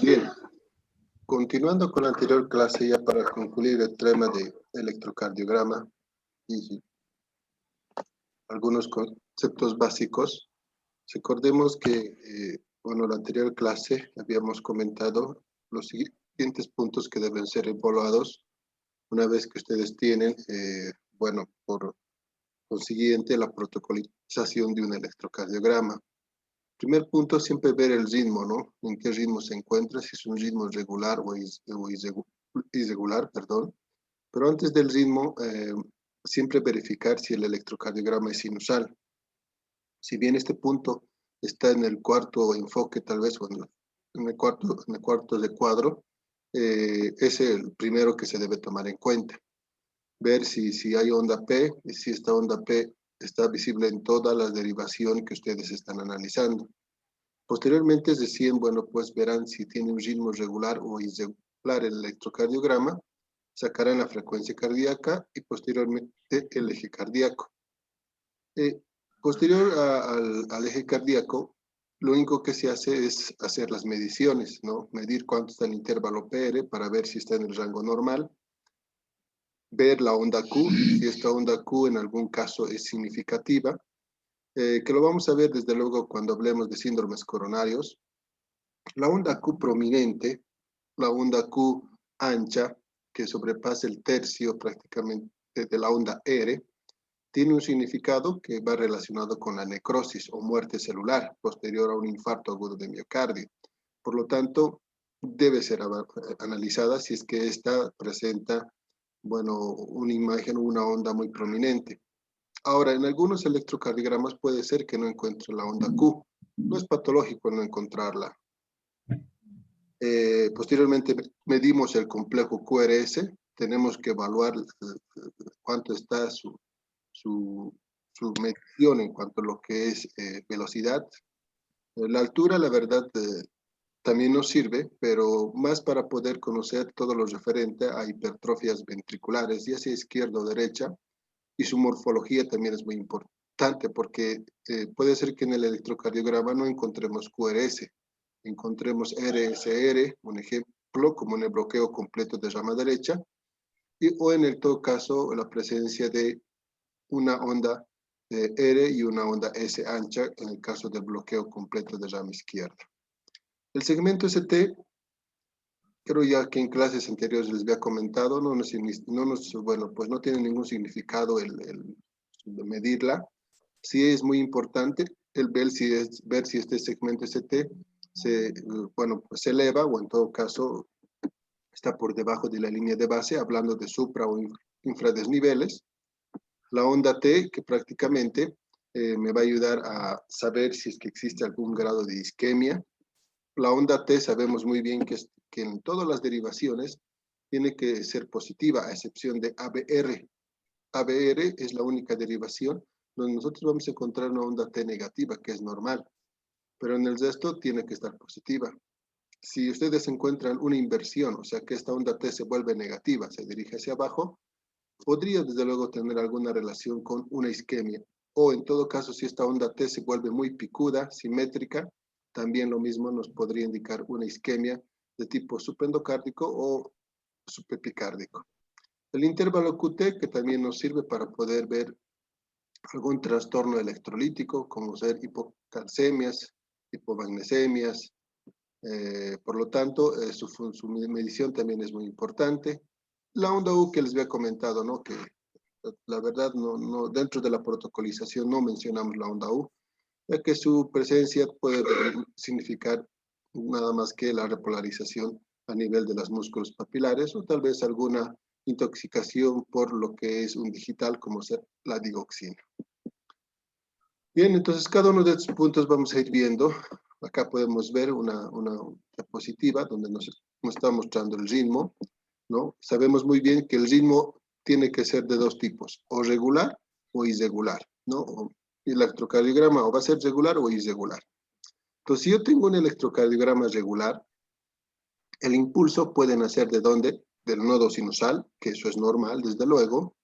Bien, continuando con la anterior clase, ya para concluir el tema de electrocardiograma y algunos conceptos básicos, recordemos que, bueno, la anterior clase habíamos comentado los siguientes puntos que deben ser evaluados una vez que ustedes tienen, bueno, por consiguiente, la protocolización de un electrocardiograma. Primer punto, siempre ver el ritmo, ¿no? En qué ritmo se encuentra, si es un ritmo regular o irregular, perdón. Pero antes del ritmo, siempre verificar si el electrocardiograma es sinusal. Si bien este punto está en el cuarto enfoque, tal vez, o en el cuarto de cuadro, es el primero que se debe tomar en cuenta. Ver si hay onda P, y si esta onda P está visible en todas las derivaciones que ustedes están analizando. Posteriormente, es decir, bueno, pues verán si tiene un ritmo regular o irregular el electrocardiograma, sacarán la frecuencia cardíaca y posteriormente el eje cardíaco. Posterior al eje cardíaco, lo único que se hace es hacer las mediciones, ¿no? Medir cuánto está el intervalo PR para ver si está en el rango normal, ver la onda Q, si esta onda Q en algún caso es significativa, que lo vamos a ver desde luego cuando hablemos de síndromes coronarios. La onda Q prominente, la onda Q ancha, que sobrepasa el tercio prácticamente de la onda R, tiene un significado que va relacionado con la necrosis o muerte celular posterior a un infarto agudo de miocardio. Por lo tanto, debe ser analizada si es que esta presenta, bueno, una imagen o una onda muy prominente. Ahora, en algunos electrocardiogramas puede ser que no encuentre la onda Q. No es patológico no encontrarla. Posteriormente medimos el complejo QRS. Tenemos que evaluar cuánto está su medición en cuanto a lo que es velocidad. La altura, la verdad, también nos sirve, pero más para poder conocer todo lo referente a hipertrofias ventriculares, ya sea izquierda o derecha, y su morfología también es muy importante, porque puede ser que en el electrocardiograma no encontremos QRS, encontremos RSR, un ejemplo, como en el bloqueo completo de rama derecha, o en todo caso la presencia de una onda R y una onda S ancha en el caso del bloqueo completo de rama izquierda. El segmento ST, creo ya que en clases anteriores les había comentado, bueno, pues no tiene ningún significado el medirla. Sí es muy importante el ver si este segmento ST bueno, pues se eleva o en todo caso está por debajo de la línea de base, hablando de supra o infradesniveles. La onda T, que prácticamente me va a ayudar a saber si es que existe algún grado de isquemia. La onda T sabemos muy bien que en todas las derivaciones tiene que ser positiva, a excepción de ABR. ABR es la única derivación donde nosotros vamos a encontrar una onda T negativa, que es normal, pero en el resto tiene que estar positiva. Si ustedes encuentran una inversión, o sea que esta onda T se vuelve negativa, se dirige hacia abajo, podría desde luego tener alguna relación con una isquemia. O en todo caso, si esta onda T se vuelve muy picuda, simétrica, también lo mismo nos podría indicar una isquemia de tipo subendocárdico o subepicárdico. El intervalo QT, que también nos sirve para poder ver algún trastorno electrolítico, como ser hipocalcemias, hipomagnesemias. Por lo tanto, su medición también es muy importante. La onda U que les había comentado, ¿no? Que la verdad, dentro de la protocolización no mencionamos la onda U, ya que su presencia puede significar nada más que la repolarización a nivel de los músculos papilares o tal vez alguna intoxicación por lo que es un digital como ser la digoxina. Bien, entonces cada uno de estos puntos vamos a ir viendo. Acá podemos ver una diapositiva donde nos está mostrando el ritmo, ¿no? Sabemos muy bien que el ritmo tiene que ser de dos tipos, o regular o irregular, ¿no? El electrocardiograma o va a ser regular o irregular. Entonces, si yo tengo un electrocardiograma regular, el impulso puede nacer ¿de dónde? Del nodo sinusal, que eso es normal, desde luego,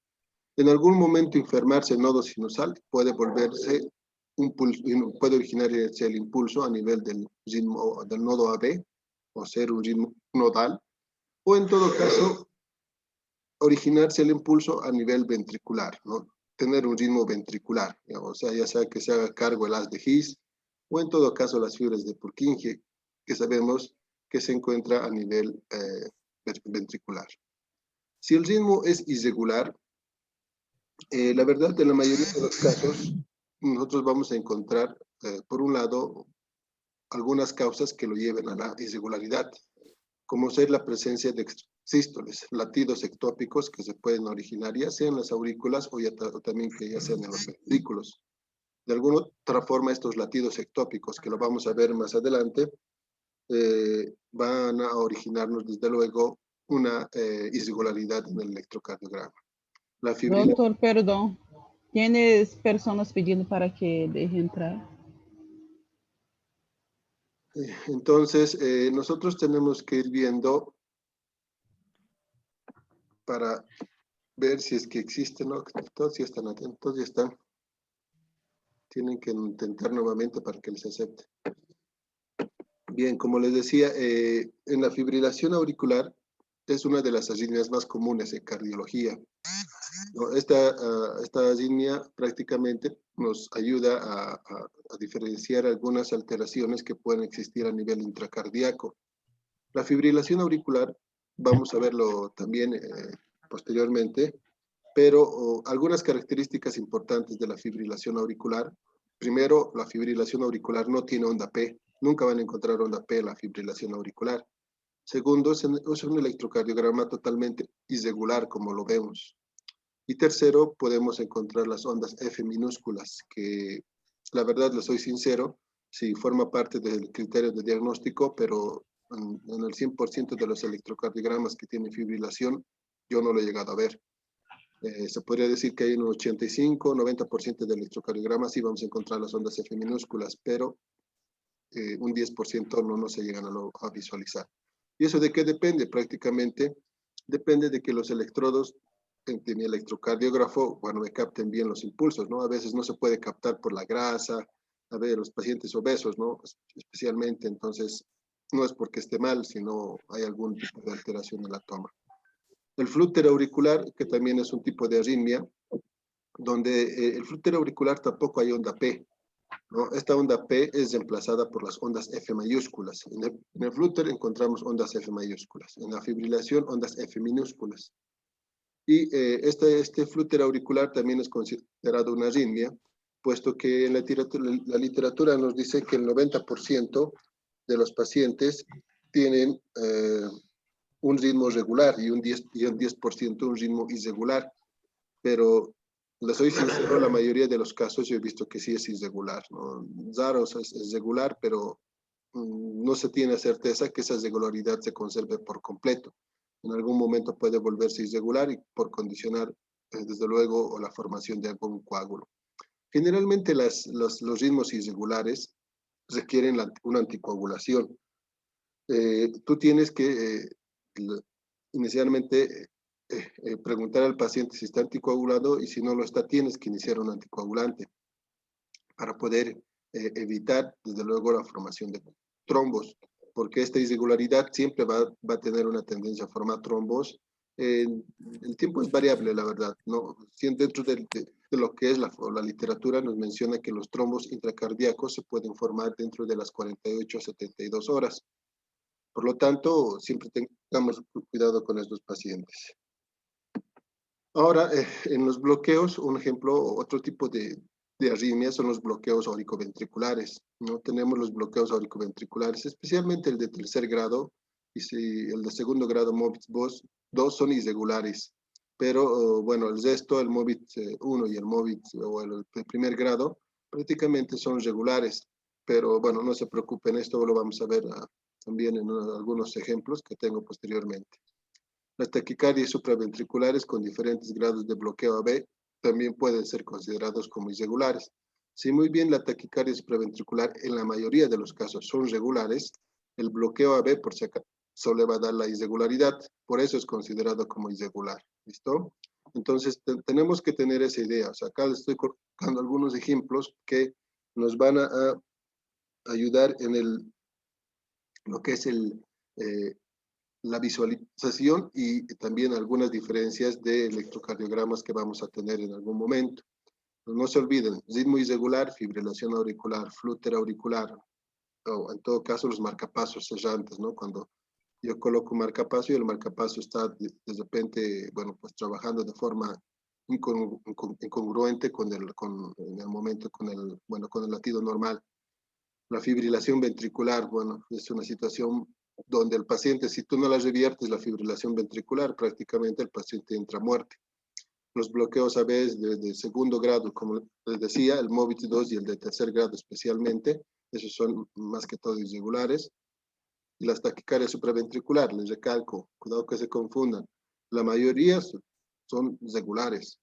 En algún momento enfermarse el nodo sinusal puede volverse puede originarse el impulso a nivel del ritmo del nodo AB o ser un ritmo nodal, o en todo caso originarse el impulso a nivel ventricular, ¿no? Tener un ritmo ventricular, digamos, o sea, ya sea que se haga cargo el haz de His o en todo caso las fibras de Purkinje, que sabemos que se encuentra a nivel ventricular. Si el ritmo es irregular, la verdad, en la mayoría de los casos, nosotros vamos a encontrar, por un lado, algunas causas que lo lleven a la irregularidad, como ser la presencia de sístoles, latidos ectópicos que se pueden originar ya sea en las aurículas o también que ya sean en los ventrículos. De alguna otra forma, estos latidos ectópicos, que lo vamos a ver más adelante, van a originarnos, desde luego, una irregularidad en el electrocardiograma. La fibrila. Doutor, perdão. Tienes personas pedindo para que deje entrar. Entonces, nosotros tenemos que ir viendo para ver si es que existen, ¿no? Todos ya están atentos, ya están. Tienen que intentar nuevamente para que les acepte. Bien, como les decía, en la fibrilación auricular es una de las arritmias más comunes en cardiología, ¿no? Esta arritmia prácticamente nos ayuda a diferenciar algunas alteraciones que pueden existir a nivel intracardíaco. La fibrilación auricular, vamos a verlo también posteriormente, pero algunas características importantes de la fibrilación auricular. Primero, la fibrilación auricular no tiene onda P. Nunca van a encontrar onda P en la fibrilación auricular. Segundo, es un electrocardiograma totalmente irregular, como lo vemos. Y tercero, podemos encontrar las ondas F minúsculas, que la verdad, les soy sincero, sí forma parte del criterio de diagnóstico, pero en el 100% de los electrocardiogramas que tienen fibrilación, yo no lo he llegado a ver. Se podría decir que hay un 85, 90% de electrocardiogramas sí vamos a encontrar las ondas F minúsculas, pero un 10% no se llegan a visualizar. ¿Y eso de qué depende? Prácticamente depende de que los electrodos de mi electrocardiógrafo, bueno, me capten bien los impulsos, ¿no? A veces no se puede captar por la grasa, a ver, los pacientes obesos, ¿no? Especialmente, entonces, no es porque esté mal, sino hay algún tipo de alteración en la toma. El flúter auricular, que también es un tipo de arritmia, donde el flúter auricular tampoco hay onda P, ¿no? Esta onda P es reemplazada por las ondas F mayúsculas. En el flúter encontramos ondas F mayúsculas. En la fibrilación, ondas F minúsculas. Y este flúter auricular también es considerado una arritmia, puesto que en la literatura nos dice que el 90% de los pacientes tienen un ritmo regular y un 10% un ritmo irregular, pero les soy sincero, la mayoría de los casos yo he visto que sí es irregular, ¿no? Raro es regular, pero no se tiene certeza que esa regularidad se conserve por completo. En algún momento puede volverse irregular y por condicionar, desde luego, o la formación de algún coágulo. Generalmente los ritmos irregulares requieren una anticoagulación. Tú tienes que inicialmente preguntar al paciente si está anticoagulado y si no lo está, tienes que iniciar un anticoagulante para poder evitar, desde luego, la formación de trombos, porque esta irregularidad siempre va a tener una tendencia a formar trombos. El tiempo es variable, la verdad, ¿no? Dentro de lo que es la literatura nos menciona que los trombos intracardíacos se pueden formar dentro de las 48 a 72 horas. Por lo tanto, siempre tengamos cuidado con estos pacientes. Ahora, en los bloqueos, un ejemplo, otro tipo de arritmias son los bloqueos auricoventriculares, ¿no? Tenemos los bloqueos auricoventriculares, especialmente el de tercer grado, y si el de segundo grado, MOVITz 2 son irregulares, pero bueno, el resto, el MOVITz 1 y el MOVITz, o el primer grado, prácticamente son regulares, pero bueno, no se preocupen, esto lo vamos a ver también en algunos ejemplos que tengo posteriormente. Las taquicardias supraventriculares con diferentes grados de bloqueo AB también pueden ser considerados como irregulares. Si muy bien la taquicardia supraventricular en la mayoría de los casos son regulares, el bloqueo AB por si acaso le va a dar la irregularidad, por eso es considerado como irregular. ¿Listo? Entonces, tenemos que tener esa idea. O sea, acá les estoy colocando algunos ejemplos que nos van a ayudar en lo que es la visualización y también algunas diferencias de electrocardiogramas que vamos a tener en algún momento. No se olviden, ritmo irregular, fibrilación auricular, flúter auricular, o en todo caso los marcapasos cerrantes, ¿no? Cuando yo coloco un marcapaso y el marcapaso está de repente, bueno, pues trabajando de forma incongruente en el momento con el latido normal. La fibrilación ventricular, bueno, es una situación donde el paciente, si tú no la reviertes, la fibrilación ventricular, prácticamente el paciente entra a muerte. Los bloqueos a veces de segundo grado, como les decía, el MOVIT 2 y el de tercer grado especialmente, esos son más que todo irregulares. Y las taquicardias supraventriculares, les recalco, cuidado que se confundan, la mayoría son regulares,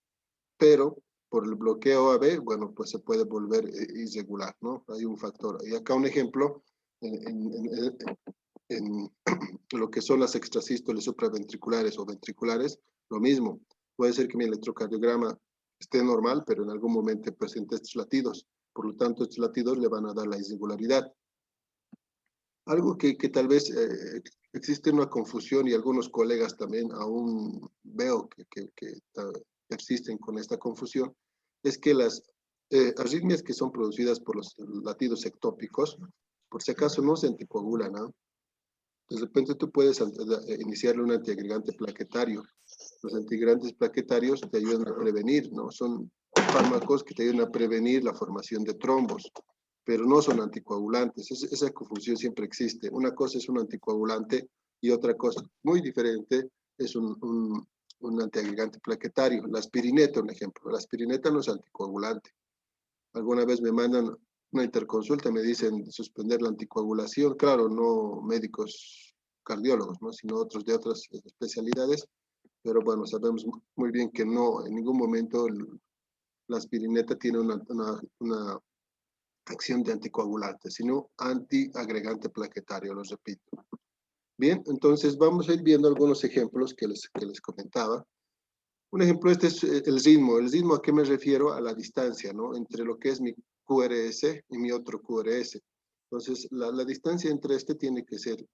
pero por el bloqueo AB, bueno, pues se puede volver irregular, ¿no? Hay un factor. Y acá un ejemplo, en lo que son las extrasístoles supraventriculares o ventriculares, lo mismo. Puede ser que mi electrocardiograma esté normal, pero en algún momento presente estos latidos. Por lo tanto, estos latidos le van a dar la irregularidad. Algo que tal vez existe una confusión y algunos colegas también aún veo que persisten con esta confusión, es que las arritmias que son producidas por los latidos ectópicos, por si acaso no se anticoagulan, ¿no? De repente tú puedes iniciarle un antiagregante plaquetario. Los antiagregantes plaquetarios te ayudan a prevenir, ¿no? Son fármacos que te ayudan a prevenir la formación de trombos, pero no son anticoagulantes. Esa confusión siempre existe. Una cosa es un anticoagulante y otra cosa muy diferente es un antiagregante plaquetario. La aspirineta, un ejemplo. La aspirineta no es anticoagulante. Alguna vez me mandan una interconsulta, me dicen suspender la anticoagulación. Claro, no médicos cardiólogos, ¿no? Sino otros de otras especialidades. Pero bueno, sabemos muy bien que no, en ningún momento la aspirineta tiene una acción de anticoagulante, sino antiagregante plaquetario, lo repito. Bien, entonces vamos a ir viendo algunos ejemplos que les comentaba. Un ejemplo, este es el ritmo. El ritmo, ¿a qué me refiero? A la distancia, ¿no? Entre lo que es mi QRS y mi otro QRS. Entonces, la distancia entre este tiene que ser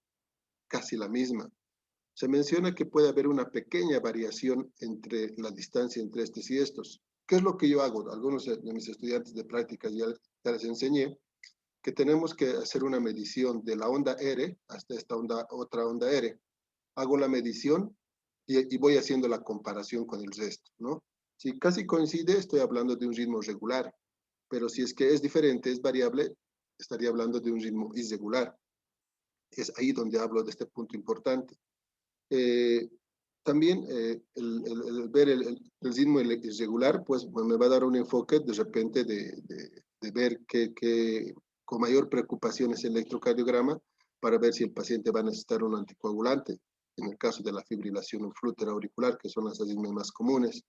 casi la misma. Se menciona que puede haber una pequeña variación entre la distancia entre estos y estos. ¿Qué es lo que yo hago? Algunos de mis estudiantes de prácticas ya les enseñé que tenemos que hacer una medición de la onda R hasta esta otra onda R. Hago la medición y voy haciendo la comparación con el resto, ¿no? Si casi coincide, estoy hablando de un ritmo regular, pero si es que es diferente, es variable, estaría hablando de un ritmo irregular. Es ahí donde hablo de este punto importante. También el ver el ritmo irregular, pues me va a dar un enfoque de repente de ver que con mayor preocupación es el electrocardiograma para ver si el paciente va a necesitar un anticoagulante, en el caso de la fibrilación flúter auricular, que son las arritmias más comunes,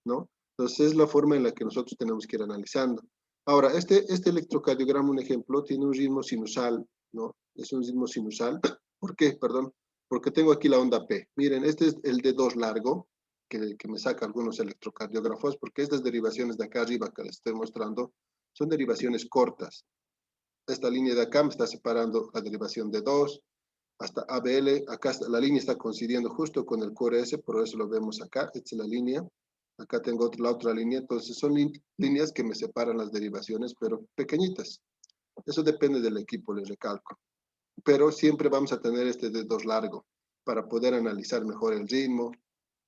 ¿no? Entonces es la forma en la que nosotros tenemos que ir analizando. Ahora, este electrocardiograma, un ejemplo, tiene un ritmo sinusal, ¿no? Es un ritmo sinusal. ¿Por qué? Perdón. Porque tengo aquí la onda P. Miren, este es el D2 largo, que me saca algunos electrocardiógrafos, porque estas derivaciones de acá arriba que les estoy mostrando son derivaciones cortas. Esta línea de acá me está separando la derivación de 2 hasta ABL. Acá la línea está coincidiendo justo con el QRS, por eso lo vemos acá. Esta es la línea. Acá tengo la otra línea. Entonces son líneas que me separan las derivaciones, pero pequeñitas. Eso depende del equipo, les recalco. Pero siempre vamos a tener este D2 largo para poder analizar mejor el ritmo,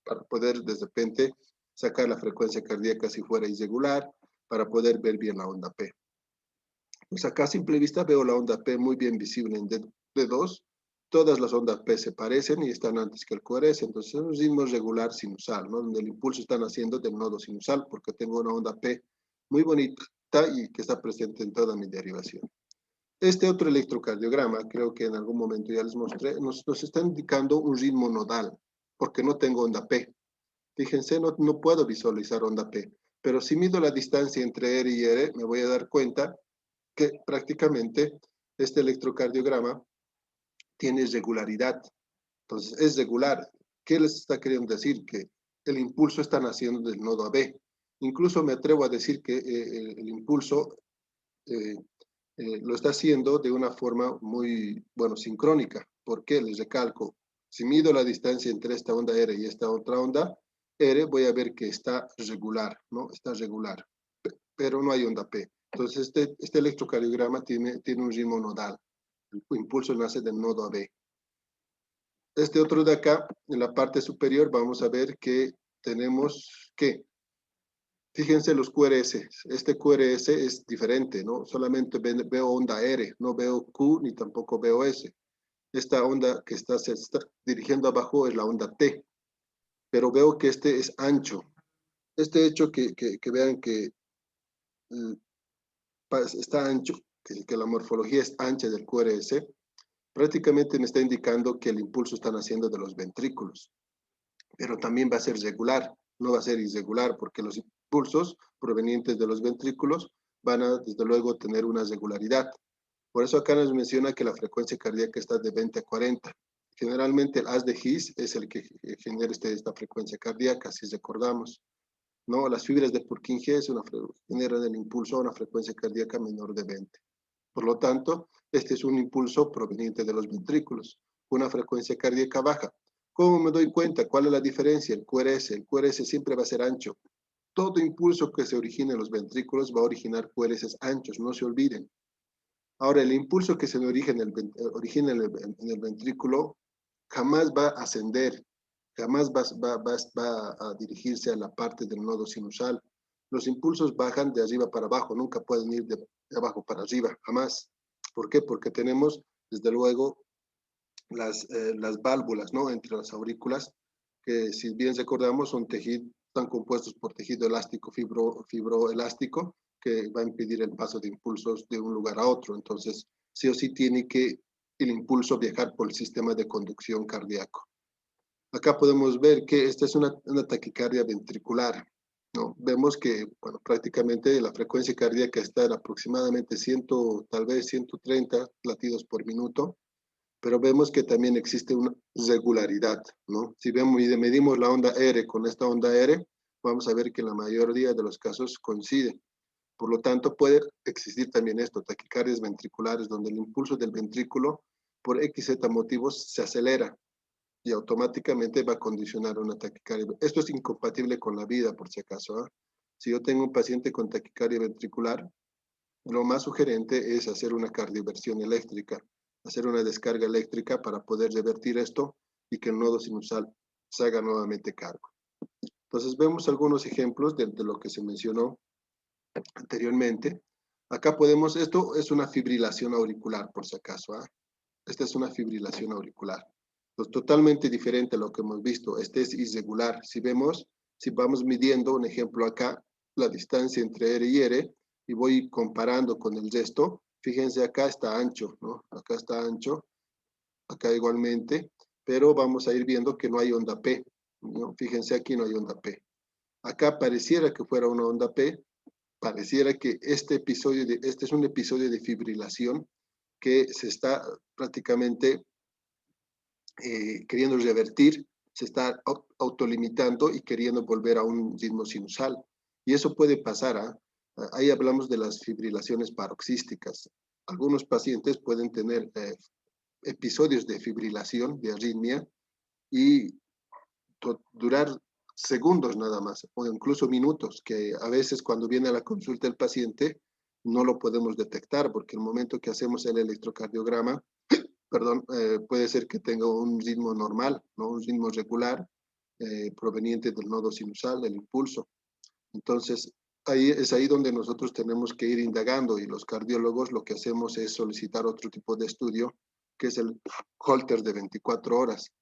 para poder de repente sacar la frecuencia cardíaca si fuera irregular, para poder ver bien la onda P. Pues acá a simple vista veo la onda P muy bien visible en D2. Todas las ondas P se parecen y están antes que el QRS, entonces es un ritmo regular sinusal, ¿no? Donde el impulso está naciendo del nodo sinusal porque tengo una onda P muy bonita y que está presente en toda mi derivación. Este otro electrocardiograma, creo que en algún momento ya les mostré, nos está indicando un ritmo nodal, porque no tengo onda P. Fíjense, no puedo visualizar onda P, pero si mido la distancia entre R y R, me voy a dar cuenta que prácticamente este electrocardiograma tiene regularidad. Entonces, es regular. ¿Qué les está queriendo decir? Que el impulso está naciendo del nodo AB. Incluso me atrevo a decir que el impulso lo está haciendo de una forma muy, bueno, sincrónica. ¿Por qué? Les recalco, si mido la distancia entre esta onda R y esta otra onda R, voy a ver que está regular, ¿no? Está regular, pero no hay onda P. Entonces, este electrocardiograma tiene un ritmo nodal. El impulso nace del nodo AB. Este otro de acá, en la parte superior, vamos a ver que tenemos que, fíjense los QRS. Este QRS es diferente, ¿no? Solamente veo onda R, no veo Q ni tampoco veo S. Esta onda que se está dirigiendo abajo es la onda T, pero veo que este es ancho. Este hecho que vean que está ancho, que la morfología es ancha del QRS, prácticamente me está indicando que el impulso está naciendo de los ventrículos, pero también va a ser regular, no va a ser irregular, porque los impulsos provenientes de los ventrículos van a, desde luego, tener una regularidad. Por eso acá nos menciona que la frecuencia cardíaca está de 20 a 40. Generalmente el haz de His es el que genera esta frecuencia cardíaca, si recordamos. ¿No? Las fibras de Purkinje generan el impulso a una frecuencia cardíaca menor de 20. Por lo tanto, este es un impulso proveniente de los ventrículos, una frecuencia cardíaca baja. ¿Cómo me doy cuenta? ¿Cuál es la diferencia? El QRS. El QRS siempre va a ser ancho. Todo impulso que se origine en los ventrículos va a originar QRS anchos, no se olviden. Ahora, el impulso que se origina en el ventrículo jamás va a ascender, jamás va a dirigirse a la parte del nodo sinusal. Los impulsos bajan de arriba para abajo, nunca pueden ir de abajo para arriba, jamás. ¿Por qué? Porque tenemos, desde luego, las válvulas, ¿no? Entre las aurículas, que si bien recordamos están compuestos por tejido elástico, fibroelástico, que va a impedir el paso de impulsos de un lugar a otro. Entonces, sí o sí tiene que el impulso viajar por el sistema de conducción cardíaco. Acá podemos ver que esta es una taquicardia ventricular, ¿no? Vemos que, bueno, prácticamente la frecuencia cardíaca está en aproximadamente tal vez 130 latidos por minuto, pero vemos que también existe una regularidad, ¿no? Si medimos la onda R con esta onda R, vamos a ver que en la mayoría de los casos coincide. Por lo tanto, puede existir también esto, taquicardias ventriculares, donde el impulso del ventrículo, por XZ motivos, se acelera y automáticamente va a condicionar una taquicardia. Esto es incompatible con la vida, por si acaso. ¿Eh? Si yo tengo un paciente con taquicardia ventricular, lo más sugerente es hacer una cardioversión eléctrica, hacer una descarga eléctrica para poder revertir esto y que el nodo sinusal se haga nuevamente cargo. Entonces vemos algunos ejemplos de lo que se mencionó anteriormente. Acá esto es una fibrilación auricular, por si acaso. Esta es una fibrilación auricular. Pues totalmente diferente a lo que hemos visto. Este es irregular. Si vamos midiendo, un ejemplo acá, la distancia entre R y R, y voy comparando con el resto, fíjense, acá está ancho, ¿no? Acá está ancho, acá igualmente, pero vamos a ir viendo que no hay onda P, ¿no? Fíjense, aquí no hay onda P. Acá pareciera que fuera una onda P, pareciera que este es un episodio de fibrilación que se está prácticamente queriendo revertir, se está autolimitando y queriendo volver a un ritmo sinusal. Y eso puede pasar. Ahí hablamos de las fibrilaciones paroxísticas. Algunos pacientes pueden tener episodios de fibrilación, de arritmia, y durar segundos nada más, o incluso minutos, que a veces cuando viene a la consulta el paciente no lo podemos detectar, porque el momento que hacemos el electrocardiograma, perdón, puede ser que tenga un ritmo normal, ¿no? Un ritmo regular, proveniente del nodo sinusal, del impulso. Entonces, es ahí donde nosotros tenemos que ir indagando, y los cardiólogos lo que hacemos es solicitar otro tipo de estudio, que es el Holter de 24 horas.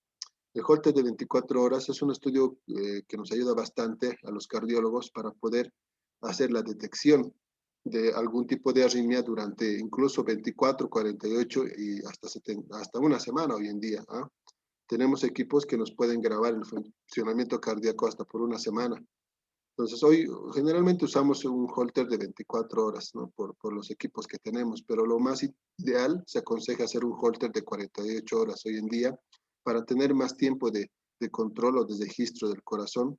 El Holter de 24 horas es un estudio que nos ayuda bastante a los cardiólogos para poder hacer la detección de algún tipo de arritmia durante incluso 24, 48 y hasta una semana hoy en día. ¿Ah? Tenemos equipos que nos pueden grabar el funcionamiento cardíaco hasta por una semana. Entonces, hoy generalmente usamos un Holter de 24 horas, ¿no? por los equipos que tenemos, pero lo más ideal se aconseja hacer un Holter de 48 horas hoy en día para tener más tiempo de control o de registro del corazón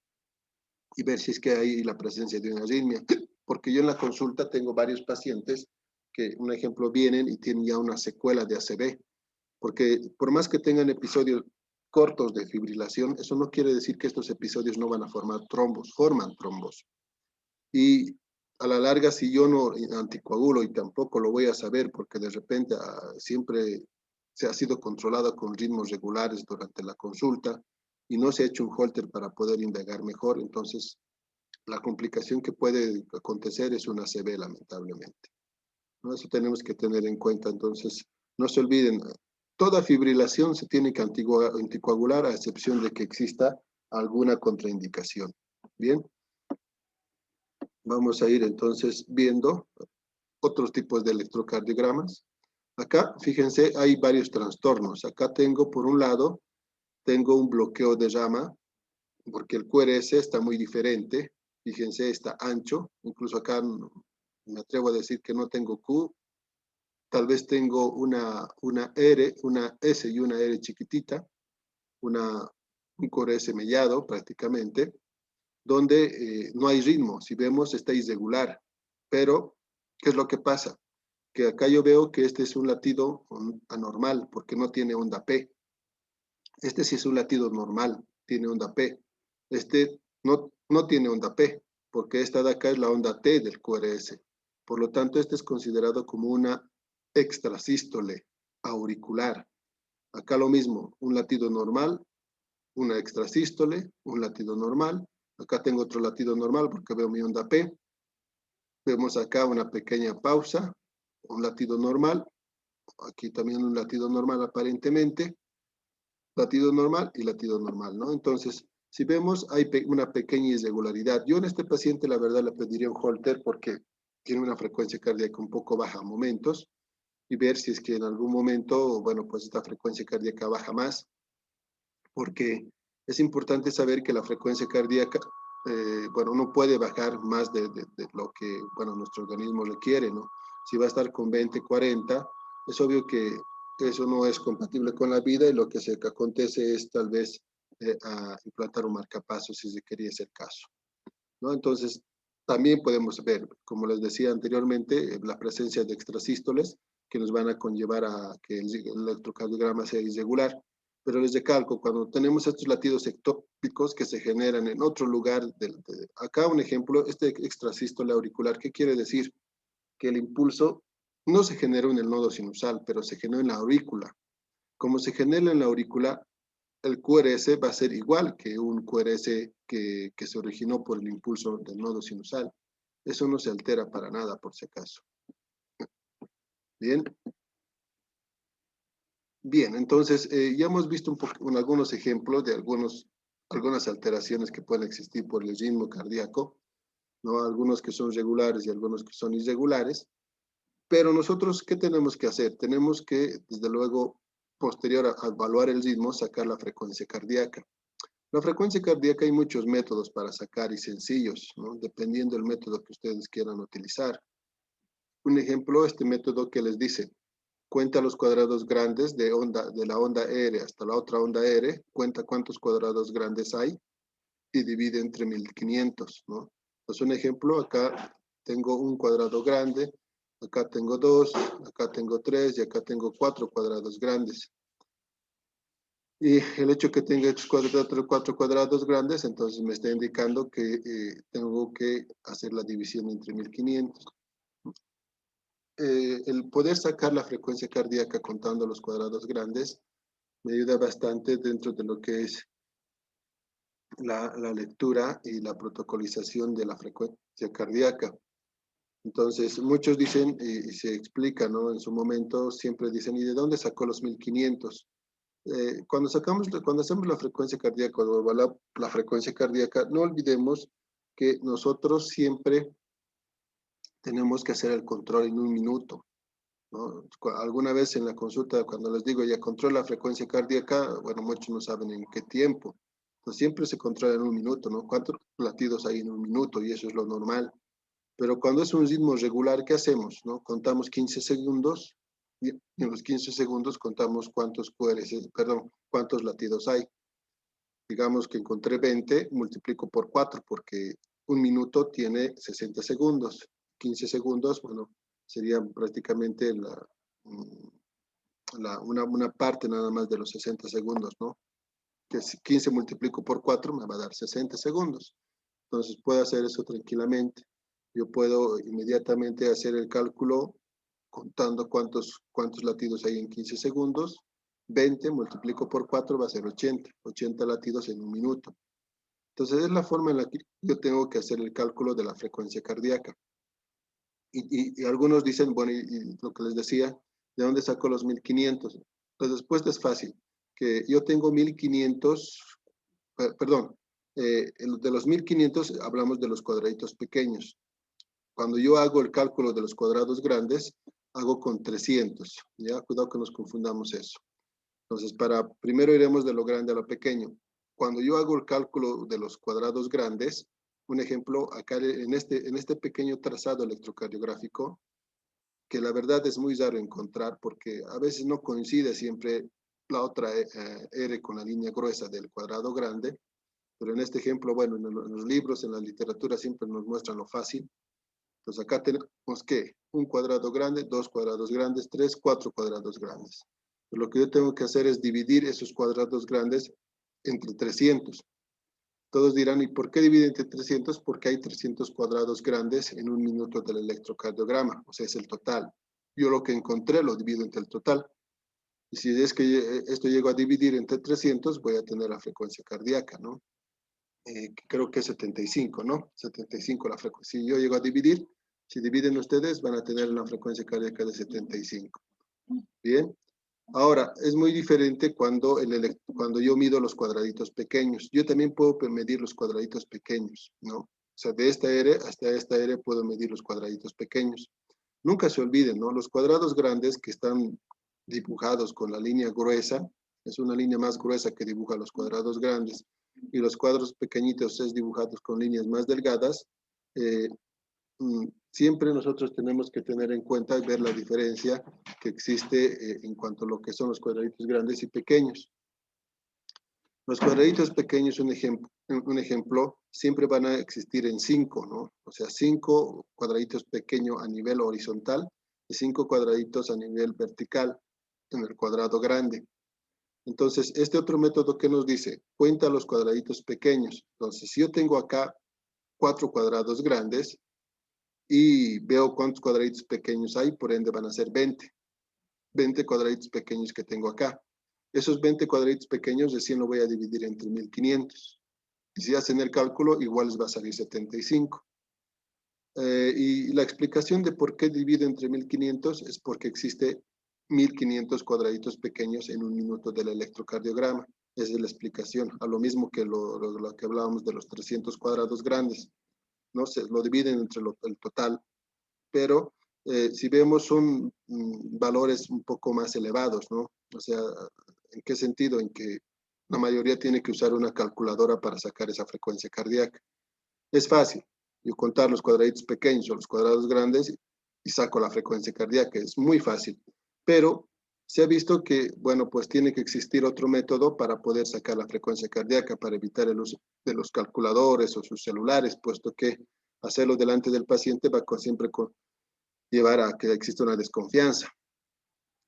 y ver si es que hay la presencia de una arritmia. Porque yo en la consulta tengo varios pacientes que, un ejemplo, vienen y tienen ya una secuela de ACV, porque por más que tengan episodios cortos de fibrilación, eso no quiere decir que estos episodios no van a formar trombos, forman trombos. Y a la larga, si yo no anticoagulo, y tampoco lo voy a saber, porque de repente siempre se ha sido controlado con ritmos regulares durante la consulta, y no se ha hecho un holter para poder indagar mejor, entonces la complicación que puede acontecer es una ACV, lamentablemente, ¿no? Eso tenemos que tener en cuenta. Entonces, no se olviden, toda fibrilación se tiene que anticoagular a excepción de que exista alguna contraindicación. Bien, vamos a ir entonces viendo otros tipos de electrocardiogramas. Acá, fíjense, hay varios trastornos. Acá tengo, por un lado, tengo un bloqueo de rama, porque el QRS está muy diferente. Fíjense, está ancho. Incluso acá me atrevo a decir que no tengo Q. Tal vez tengo una R, una S y una R chiquitita, un QRS mellado prácticamente, donde no hay ritmo. Si vemos, está irregular. Pero, ¿qué es lo que pasa? Que acá yo veo que este es un latido anormal, porque no tiene onda P. Este sí es un latido normal, tiene onda P. Este no tiene onda P, porque esta de acá es la onda T del QRS. Por lo tanto, este es considerado como una extrasístole auricular. Acá lo mismo, un latido normal, una extrasístole, un latido normal. Acá tengo otro latido normal porque veo mi onda P. Vemos acá una pequeña pausa, un latido normal. Aquí también un latido normal aparentemente. Latido normal y latido normal, ¿no? Entonces, si vemos, hay una pequeña irregularidad. Yo en este paciente, la verdad, le pediría un holter porque tiene una frecuencia cardíaca un poco baja a momentos, y ver si es que en algún momento, bueno, pues esta frecuencia cardíaca baja más, porque es importante saber que la frecuencia cardíaca, bueno, no puede bajar más de lo que, bueno, nuestro organismo requiere, ¿no? Si va a estar con 20, 40, es obvio que eso no es compatible con la vida, y lo que se acontece es tal vez a implantar un marcapasos si se quería ese caso, ¿no? Entonces, también podemos ver, como les decía anteriormente, la presencia de extrasístoles que nos van a conllevar a que el electrocardiograma sea irregular. Pero les recalco, cuando tenemos estos latidos ectópicos que se generan en otro lugar, acá un ejemplo, este extrasístole auricular, ¿qué quiere decir? Que el impulso no se generó en el nodo sinusal, pero se generó en la aurícula. Como se genera en la aurícula, el QRS va a ser igual que un QRS que se originó por el impulso del nodo sinusal. Eso no se altera para nada, por si acaso. Bien. Bien, entonces ya hemos visto algunos ejemplos de algunas alteraciones que pueden existir por el ritmo cardíaco, ¿no? Algunos que son regulares y algunos que son irregulares. Pero nosotros, ¿qué tenemos que hacer? Tenemos que, desde luego, posterior a evaluar el ritmo, sacar la frecuencia cardíaca. La frecuencia cardíaca hay muchos métodos para sacar y sencillos, ¿no? Dependiendo del método que ustedes quieran utilizar. Un ejemplo, este método que les dice, cuenta los cuadrados grandes de la onda R hasta la otra onda R, cuenta cuántos cuadrados grandes hay y divide entre 1500, ¿no? Pues un ejemplo, acá tengo un cuadrado grande, acá tengo dos, acá tengo tres y acá tengo 4 cuadrados grandes. Y el hecho que tenga estos cuatro cuadrados grandes, entonces me está indicando que tengo que hacer la división entre 1500. El poder sacar la frecuencia cardíaca contando los cuadrados grandes me ayuda bastante dentro de lo que es la lectura y la protocolización de la frecuencia cardíaca. Entonces, muchos dicen, y se explica, ¿no? En su momento siempre dicen, ¿y de dónde sacó los 1500? Cuando hacemos la frecuencia cardíaca, cuando va la frecuencia cardíaca, no olvidemos que nosotros siempre tenemos que hacer el control en un minuto, ¿no? Alguna vez en la consulta, cuando les digo ya controla la frecuencia cardíaca, bueno, muchos no saben en qué tiempo. Entonces siempre se controla en un minuto, ¿no? ¿Cuántos latidos hay en un minuto? Y eso es lo normal. Pero cuando es un ritmo regular, ¿qué hacemos? ¿No? Contamos 15 segundos y en los 15 segundos contamos cuántos latidos hay. digamos que encontré 20, multiplico por 4, porque un minuto tiene 60 segundos. 15 segundos, bueno, sería prácticamente una parte nada más de los 60 segundos, ¿no? Que si 15 multiplico por 4 me va a dar 60 segundos. Entonces puedo hacer eso tranquilamente. Yo puedo inmediatamente hacer el cálculo contando cuántos latidos hay en 15 segundos. 20 multiplico por 4 va a ser 80. 80 latidos en un minuto. Entonces es la forma en la que yo tengo que hacer el cálculo de la frecuencia cardíaca. Y algunos dicen, bueno, y lo que les decía, ¿de dónde saco los 1500? La respuesta es fácil, que yo tengo 1500, perdón, de los 1500 hablamos de los cuadraditos pequeños. Cuando yo hago el cálculo de los cuadrados grandes, hago con 300, ¿ya? Cuidado que nos confundamos eso. Entonces, primero iremos de lo grande a lo pequeño. Cuando yo hago el cálculo de los cuadrados grandes, un ejemplo, acá en este pequeño trazado electrocardiográfico, que la verdad es muy raro encontrar porque a veces no coincide siempre la otra R con la línea gruesa del cuadrado grande, pero en este ejemplo, bueno, en los libros, en la literatura siempre nos muestran lo fácil. Entonces acá tenemos que un cuadrado grande, dos cuadrados grandes, tres, cuatro cuadrados grandes. Lo que yo tengo que hacer es dividir esos cuadrados grandes entre 300. Todos dirán, ¿y por qué divide entre 300? Porque hay 300 cuadrados grandes en un minuto del electrocardiograma, o sea, es el total. Yo lo que encontré lo divido entre el total. Y si es que esto llego a dividir entre 300, voy a tener la frecuencia cardíaca, ¿no? Creo que es 75, ¿no? 75 la frecuencia. Si yo llego a dividir, si dividen ustedes, van a tener una frecuencia cardíaca de 75. Bien. Ahora, es muy diferente cuando yo mido los cuadraditos pequeños. Yo también puedo medir los cuadraditos pequeños, ¿no? O sea, de esta R hasta esta R puedo medir los cuadraditos pequeños. Nunca se olviden, ¿no? Los cuadrados grandes que están dibujados con la línea gruesa, es una línea más gruesa que dibuja los cuadrados grandes, y los cuadros pequeñitos es dibujados con líneas más delgadas. Siempre nosotros tenemos que tener en cuenta y ver la diferencia que existe en cuanto a lo que son los cuadraditos grandes y pequeños. Los cuadraditos pequeños, un ejemplo, siempre van a existir en 5, ¿no? O sea, 5 cuadraditos pequeños a nivel horizontal y 5 cuadraditos a nivel vertical en el cuadrado grande. Entonces, este otro método que nos dice, cuenta los cuadraditos pequeños. Entonces, si yo tengo acá 4 cuadrados grandes, y veo cuántos cuadraditos pequeños hay, por ende van a ser 20. 20 cuadraditos pequeños que tengo acá. Esos 20 cuadraditos pequeños recién lo voy a dividir entre 1500. Y si hacen el cálculo, igual les va a salir 75. Y la explicación de por qué divide entre 1500 es porque existe 1500 cuadraditos pequeños en un minuto del electrocardiograma. Esa es la explicación, a lo mismo que lo que hablábamos de los 300 cuadrados grandes. ¿No? Se lo dividen entre el total, pero si vemos son valores un poco más elevados, ¿no? O sea, ¿en qué sentido? En que la mayoría tiene que usar una calculadora para sacar esa frecuencia cardíaca. Es fácil, yo contar los cuadraditos pequeños o los cuadrados grandes y saco la frecuencia cardíaca, es muy fácil, pero se ha visto que, bueno, pues tiene que existir otro método para poder sacar la frecuencia cardíaca, para evitar el uso de los calculadores o sus celulares, puesto que hacerlo delante del paciente va siempre llevar a que exista una desconfianza.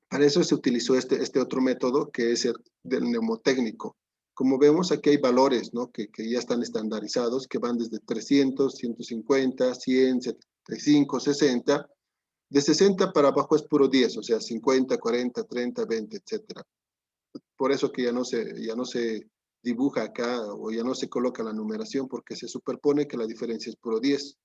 Para eso se utilizó este otro método que es el del neumotécnico. Como vemos, aquí hay valores, ¿no? que ya están estandarizados, que van desde 300, 150, 100, 75, 60. De 60 para abajo es puro 10, o sea, 50, 40, 30, 20, etc. Por eso que ya no se dibuja acá o ya no se coloca la numeración porque se superpone que la diferencia es puro 10.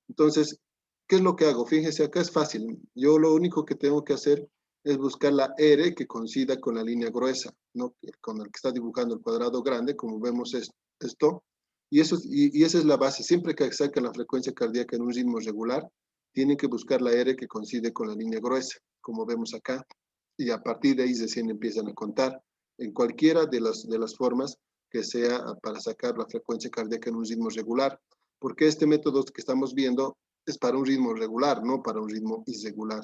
Entonces, ¿qué es lo que hago? Fíjense, acá es fácil. Yo lo único que tengo que hacer es buscar la R que coincida con la línea gruesa, ¿no? Con el que está dibujando el cuadrado grande, como vemos esto. Y esa es la base. Siempre que sacan la frecuencia cardíaca en un ritmo regular, tienen que buscar la R que coincide con la línea gruesa, como vemos acá. Y a partir de ahí recién empiezan a contar en cualquiera de las formas que sea para sacar la frecuencia cardíaca en un ritmo regular. Porque este método que estamos viendo es para un ritmo regular, no para un ritmo irregular.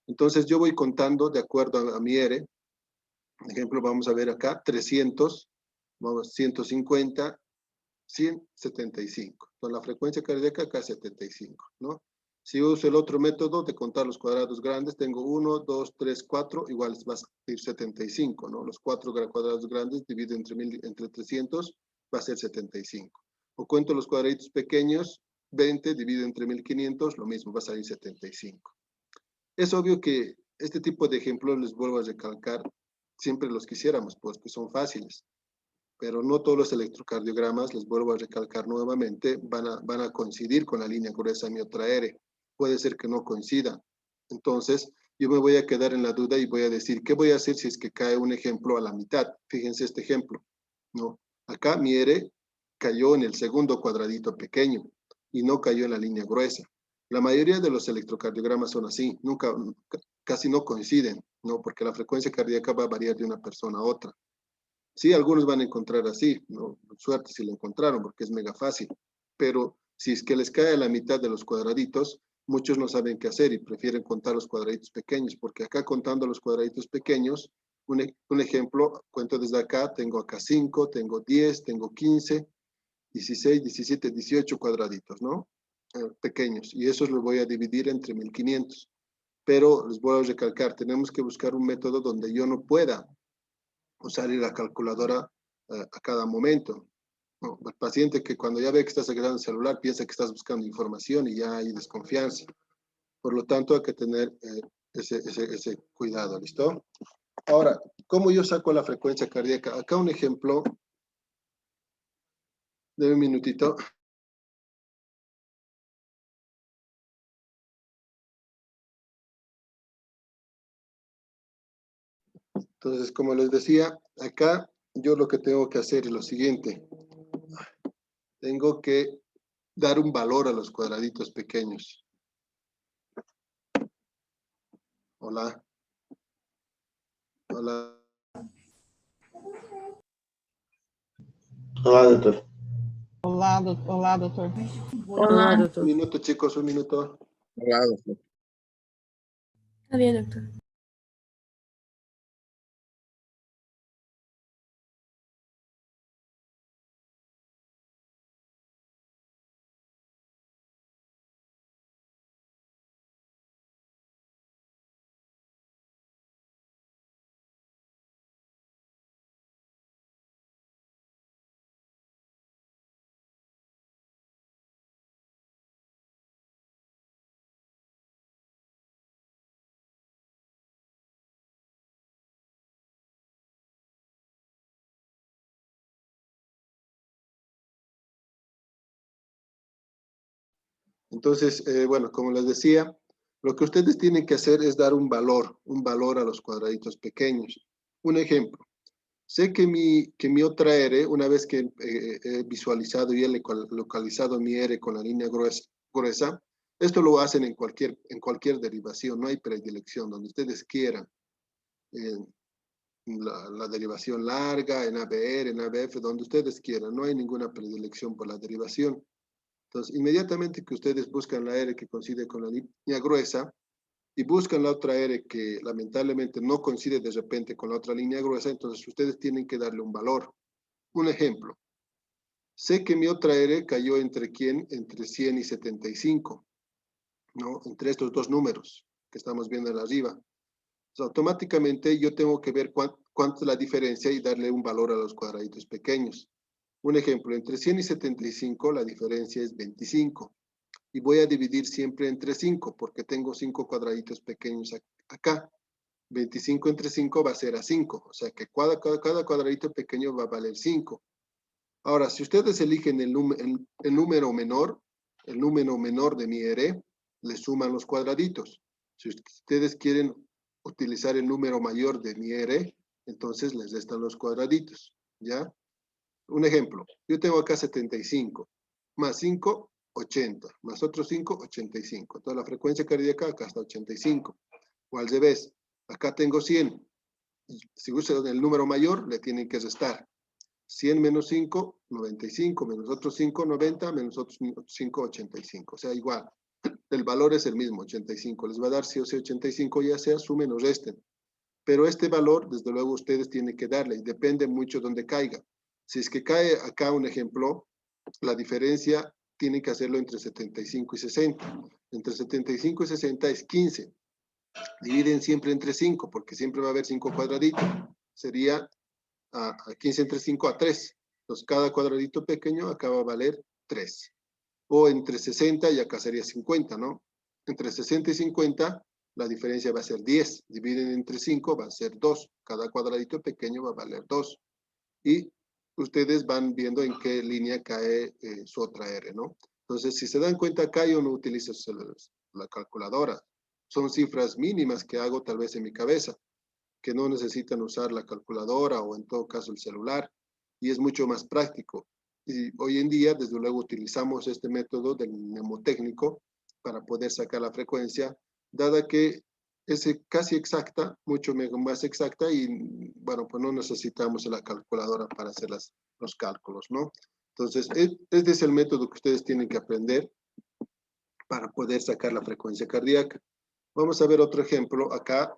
Entonces yo voy contando de acuerdo a mi R. Por ejemplo, vamos a ver acá, 300. Vamos, 150, 175. Entonces la frecuencia cardíaca acá es 75, ¿no? Si uso el otro método de contar los cuadrados grandes, tengo 1, 2, 3, 4, igual va a ser 75, ¿no? Los 4 cuadrados grandes dividido entre 300 va a ser 75. O cuento los cuadraditos pequeños, 20 dividido entre 1500, lo mismo, va a salir 75. Es obvio que este tipo de ejemplos, les vuelvo a recalcar, siempre los quisiéramos, pues que son fáciles, pero no todos los electrocardiogramas, les vuelvo a recalcar nuevamente, van a coincidir con la línea gruesa miotraere. Puede ser que no coincida. Entonces, yo me voy a quedar en la duda y voy a decir, ¿qué voy a hacer si es que cae un ejemplo a la mitad? Fíjense este ejemplo, ¿no? Acá mi R cayó en el segundo cuadradito pequeño y no cayó en la línea gruesa. La mayoría de los electrocardiogramas son así, casi no coinciden, ¿no? Porque la frecuencia cardíaca va a variar de una persona a otra. Sí, algunos van a encontrar así, ¿no? Suerte si lo encontraron, porque es mega fácil. Pero si es que les cae a la mitad de los cuadraditos, muchos no saben qué hacer y prefieren contar los cuadraditos pequeños, porque acá contando los cuadraditos pequeños, un ejemplo, cuento desde acá, tengo acá 5, tengo 10, tengo 15, 16, 17, 18 cuadraditos, ¿no? Pequeños. Y esos los voy a dividir entre 1500. Pero les voy a recalcar, tenemos que buscar un método donde yo no pueda usar la calculadora a cada momento. No, el paciente que cuando ya ve que estás agarrando el celular piensa que estás buscando información y ya hay desconfianza. Por lo tanto, hay que tener ese cuidado, ¿listo? Ahora, ¿cómo yo saco la frecuencia cardíaca? Acá un ejemplo de un minutito. Entonces, como les decía, acá yo lo que tengo que hacer es lo siguiente. Tengo que dar un valor a los cuadraditos pequeños. Hola. Hola. Olá, doutor. Olá, doutor. Olá, Un doutor. minuto, chicos, un minuto. Olá, doutor. Tá bem, doutor. Entonces, bueno, como les decía, lo que ustedes tienen que hacer es dar un valor a los cuadraditos pequeños. Un ejemplo, sé que mi otra R, una vez que he visualizado y he localizado mi R con la línea gruesa, esto lo hacen en cualquier derivación, no hay predilección, donde ustedes quieran. La derivación larga, en ABR, en ABF, donde ustedes quieran, no hay ninguna predilección por la derivación. Entonces, inmediatamente que ustedes buscan la R que coincide con la línea gruesa y buscan la otra R que lamentablemente no coincide de repente con la otra línea gruesa, entonces ustedes tienen que darle un valor. Un ejemplo. Sé que mi otra R cayó entre ¿quién? Entre 100 y 75, ¿no? Entre estos dos números que estamos viendo en arriba. Entonces, automáticamente yo tengo que ver cuánto es la diferencia y darle un valor a los cuadraditos pequeños. Un ejemplo, entre 100 y 75 la diferencia es 25. Y voy a dividir siempre entre 5, porque tengo 5 cuadraditos pequeños acá. 25 entre 5 va a ser a 5, o sea que cada cuadradito pequeño va a valer 5. Ahora, si ustedes eligen el número menor de mi R, le suman los cuadraditos. Si ustedes quieren utilizar el número mayor de mi R, entonces les restan los cuadraditos, ¿ya? Un ejemplo, yo tengo acá 75, más 5, 80, más otros 5, 85. Entonces la frecuencia cardíaca acá está 85. O al revés, acá tengo 100. Si usan el número mayor, le tienen que restar. 100 menos 5, 95, menos otros 5, 90, menos otros 5, 85. O sea, igual. El valor es el mismo, 85. Les va a dar sí o sí 85, ya sea sumen o resten. Pero este valor, desde luego, ustedes tienen que darle, y depende mucho de dónde caiga. Si es que cae acá un ejemplo, la diferencia tiene que hacerlo entre 75 y 60. Entre 75 y 60 es 15. Dividen siempre entre 5, porque siempre va a haber 5 cuadraditos. Sería a 15 entre 5 a 3. Entonces, cada cuadradito pequeño acá va a valer 3. O entre 60 y acá sería 50, ¿no? Entre 60 y 50, la diferencia va a ser 10. Dividen entre 5, va a ser 2. Cada cuadradito pequeño va a valer 2. Y ustedes van viendo en qué línea cae su otra R, ¿no? Entonces, si se dan cuenta acá, yo no utilizo la calculadora. Son cifras mínimas que hago tal vez en mi cabeza, que no necesitan usar la calculadora o en todo caso el celular, y es mucho más práctico. Y hoy en día, desde luego, utilizamos este método del mnemotécnico para poder sacar la frecuencia, dada que es casi exacta, mucho más exacta, y bueno, pues no necesitamos la calculadora para hacer los cálculos, ¿no? Entonces, este es el método que ustedes tienen que aprender para poder sacar la frecuencia cardíaca. Vamos a ver otro ejemplo acá.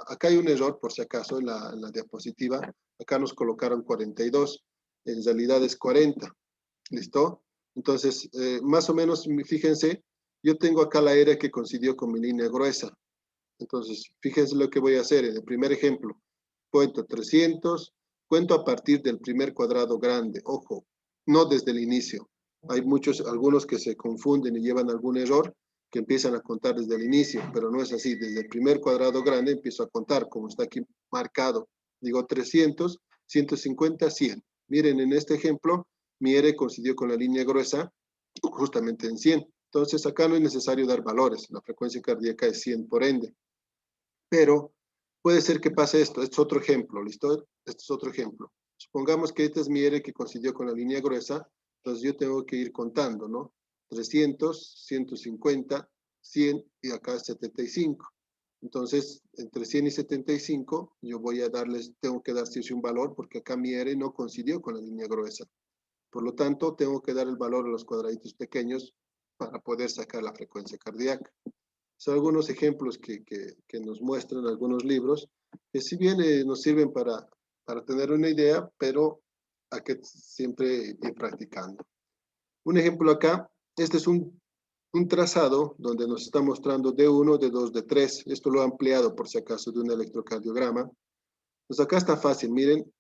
Acá hay un error, por si acaso, en la diapositiva. Acá nos colocaron 42, en realidad es 40. ¿Listo? Entonces, más o menos, fíjense, yo tengo acá la R que coincidió con mi línea gruesa. Entonces, fíjense lo que voy a hacer en el primer ejemplo. Cuento 300, cuento a partir del primer cuadrado grande. Ojo, no desde el inicio. Hay algunos que se confunden y llevan algún error, que empiezan a contar desde el inicio, pero no es así. Desde el primer cuadrado grande empiezo a contar, como está aquí marcado. Digo 300, 150, 100. Miren, en este ejemplo, mi R coincidió con la línea gruesa justamente en 100. Entonces, acá no es necesario dar valores. La frecuencia cardíaca es 100 por ende. Pero puede ser que pase esto. Este es otro ejemplo, ¿listo? Este es otro ejemplo. Supongamos que esta es mi R que coincidió con la línea gruesa. Entonces, yo tengo que ir contando, ¿no? 300, 150, 100 y acá 75. Entonces, entre 100 y 75, yo tengo que dar sí un valor porque acá mi R no coincidió con la línea gruesa. Por lo tanto, tengo que dar el valor a los cuadraditos pequeños para poder sacar la frecuencia cardíaca. Son algunos ejemplos que nos muestran algunos libros, que si bien nos sirven para tener una idea, pero hay que siempre ir practicando. Un ejemplo acá, este es un trazado donde nos está mostrando D1, D2, D3. Esto lo he ampliado por si acaso de un electrocardiograma. Pues acá está fácil, miren,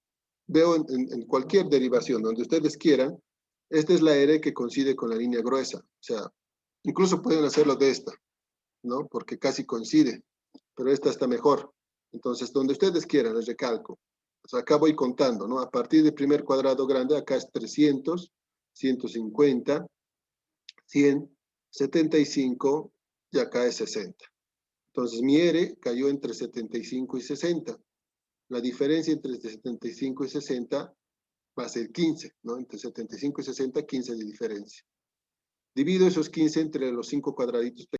veo en cualquier derivación, donde ustedes quieran, esta es la R que coincide con la línea gruesa. O sea, incluso pueden hacerlo de esta, ¿no? Porque casi coincide, pero esta está mejor. Entonces, donde ustedes quieran, les recalco. Pues acá voy contando, ¿no? A partir del primer cuadrado grande, acá es 300, 150, 100, 75 y acá es 60. Entonces, mi R cayó entre 75 y 60. La diferencia entre 75 y 60 va a ser 15, ¿no? Entre 75 y 60, 15 de diferencia. Divido esos 15 entre los 5 cuadraditos